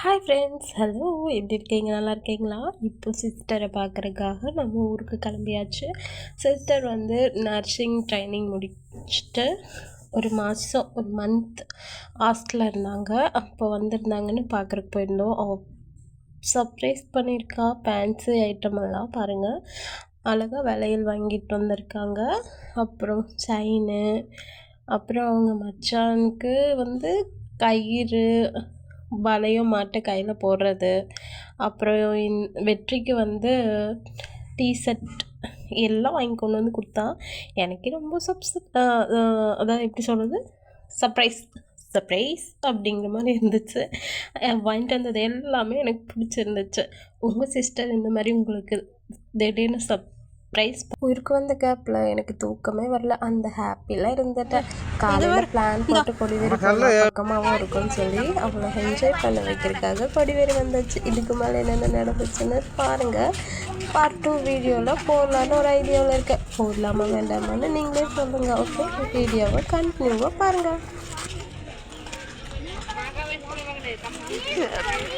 Hi friends, hello. எப்படி இருக்கீங்க? நல்லா இருக்கீங்களா? இப்போ சிஸ்டரை பார்க்குறதுக்காக நம்ம ஊருக்கு கிளம்பியாச்சு. சிஸ்டர் வந்து நர்சிங் ட்ரைனிங் முடிச்சுட்டு ஒரு மந்த் ஹாஸ்டலில் இருந்தாங்க. அப்போ வந்திருந்தாங்கன்னு பார்க்குறக்கு போயிருந்தோம். சர்ப்ரைஸ் பண்ணியிருக்கா. ஃபேன்சி ஐட்டமெல்லாம் பாருங்கள், அழகாக விலையில் வாங்கிட்டு வந்திருக்காங்க. அப்புறம் செயினு, அப்புறம் அவங்க மச்சானுக்கு வந்து கயிறு, வளையம் மாட்டு கையில் போடுறது, அப்புறம் வெற்றிக்கு வந்து டீஷர்ட் எல்லாம் வாங்கி கொண்டு வந்து கொடுத்தா. எனக்கே ரொம்ப அதான் எப்படி சொல்கிறது, சர்ப்ரைஸ் அப்படிங்கிற மாதிரி இருந்துச்சு. வாங்கிட்டு வந்தது எல்லாமே எனக்கு பிடிச்சிருந்துச்சு. உங்கள் சிஸ்டர் இந்த மாதிரி உங்களுக்கு திடீர்னு ப்ரைஸ் ஊருக்கு வந்த கேப்பில் எனக்கு தூக்கமே வரல. அந்த ஹாப்பியில் இருந்துட்டேன். காலையில் பிளான் போட்டு கொடிவேரி பக்கமாகவும் இருக்கும்னு சொல்லி அவ்வளோ என்ஜாய் பண்ண வைக்கிறதுக்காக கொடிவேரி வந்துச்சு. இதுக்கு மேலே என்னென்ன நடந்துச்சுன்னு பாருங்கள். பார்ட் 2 வீடியோவில் போடலான்னு ஒரு ஐடியாவில் இருக்கேன். போடலாமா வேண்டாமான்னு நீங்களே சொல்லுங்கள். ஓகே, வீடியோவை கண்டினியூவாக பாருங்கள்.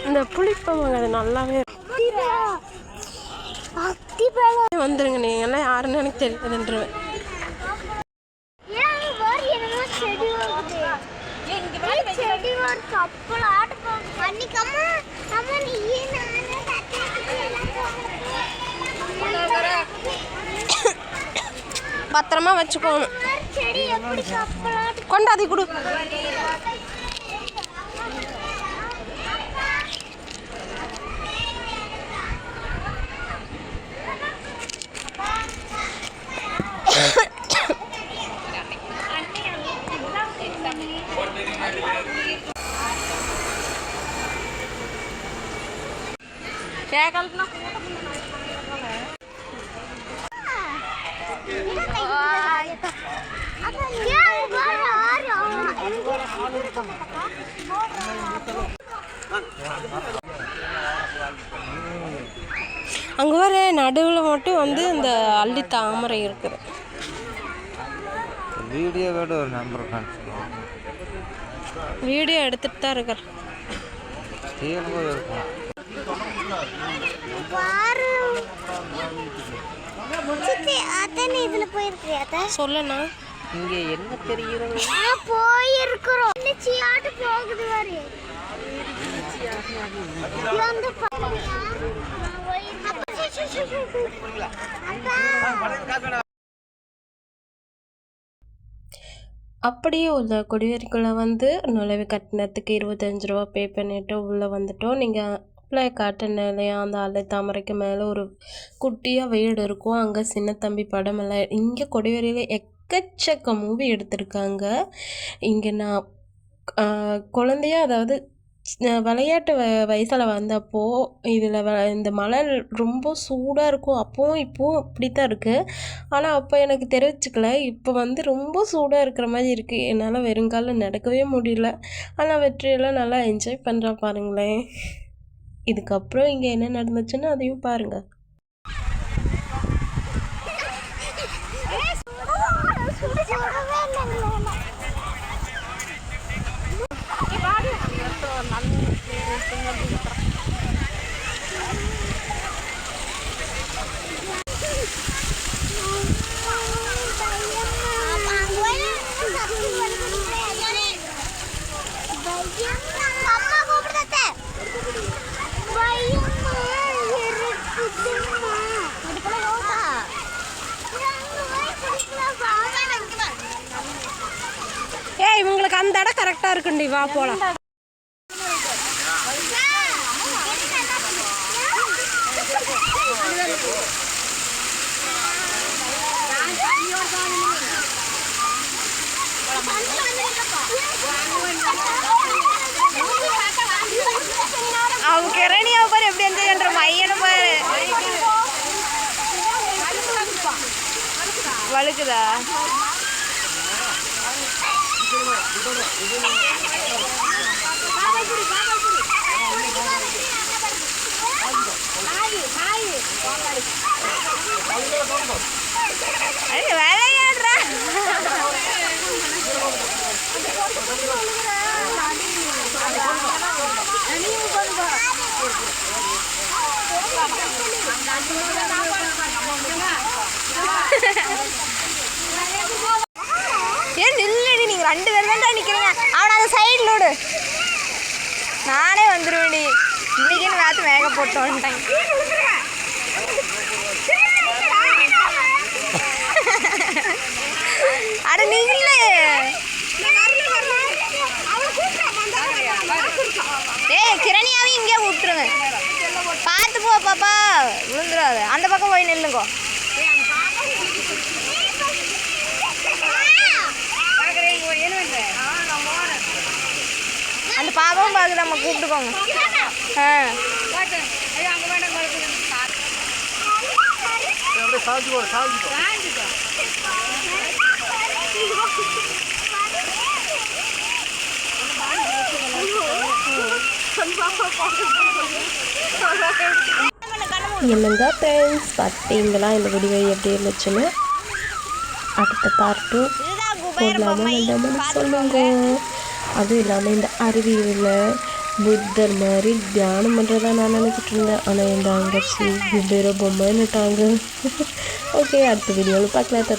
இந்த புளிப்பவங்க நல்லாவே வந்துருங்க. நீங்கள் எல்லாம் யாருன்னு எனக்கு தெரியாதுன்றேன். பத்திரமா வச்சுக்கோணும். கொண்டாதி கொடு. அங்கே வர நடுவில் மட்டும் வந்து இந்த அள்ளி தாமரை இருக்குது. வீடியோ எடுத்துட்டு தான் இருக்கிறேன். சொல்லண்ணா, இங்கே என்ன தெரிகிறது? போயிருக்கிறோம். போகுது வரை அப்படியே உள்ள கொடிவேரிக்குள்ளே வந்து நுழைவு கட்டணத்துக்கு 25 ரூபா பே பண்ணிவிட்டு உள்ளே வந்துட்டோம். நீங்கள் அப்ளை காட்டின இல்லையா, அந்த அலை தாமரைக்கு மேலே ஒரு குட்டியாக வீடு இருக்கும். அங்கே சின்ன தம்பி படம் எல்லாம். இங்கே கொடிவேரியில் எக்கச்சக்க மூவி எடுத்திருக்காங்க. இங்கே நான் குழந்தையா, அதாவது விளையாட்டு வயசில் வந்தப்போ இதில் இந்த மலை ரொம்ப சூடாக இருக்கும். அப்போவும் இப்போவும் அப்படி தான் இருக்குது. ஆனால் அப்போ எனக்கு தெரிவிச்சுக்கல. இப்போ வந்து ரொம்ப சூடாக இருக்கிற மாதிரி இருக்குது. என்னால் வெறுங்காலில் நடக்கவே முடியல. ஆனால் வெற்றியெல்லாம் நல்லா என்ஜாய் பண்ணுறா பாருங்களேன். இதுக்கப்புறம் இங்கே என்ன நடந்துச்சுன்னு அதையும் பாருங்கள். ஏய், இவங்களுக்கு அந்த இடம் கரெக்டாக இருக்குண்டி, வா போகலாம். அவங்க கிரணியாவை பாரு எப்படி என்ஜாய் பண்ற, மையனை பாரு வழுக்குதா. விளையாடுற நானே வந்துடுவேன்டி. இன்னைக்குன்னு பார்த்து மேக்கப் போட்டு வந்துட்டேன். அட நீங்களே ஏய் கிரணியாவையும் இங்கே விட்டுருங்க. பார்த்து போ பாப்பா, விழுந்துடாது. அந்த பக்கம் போய் நில்லுங்கோ. அந்த பாப்பாவும் பார்க்குது, நம்ம கூப்பிட்டுக்கோங்க. என்னங்க ஃப்ரெண்ட்ஸ் பார்த்தீங்களா இந்த வீடியோ எப்படி இருந்துச்சுன்னு? அடுத்த பார்ட்டு போடலாமா வேண்டாமான்னு சொல்லுங்க. அதுவும் இல்லாமல் இந்த அருவியில் புத்தர் மாதிரி தியானம் பண்ணுறதா நான் நினச்சிட்டு இருந்தேன். ஆனால் என் தங்கச்சி குபேர பொம்மைன்னுட்டாங்க. ஓகே, அடுத்த வீடியோவில் பார்க்கலாம்.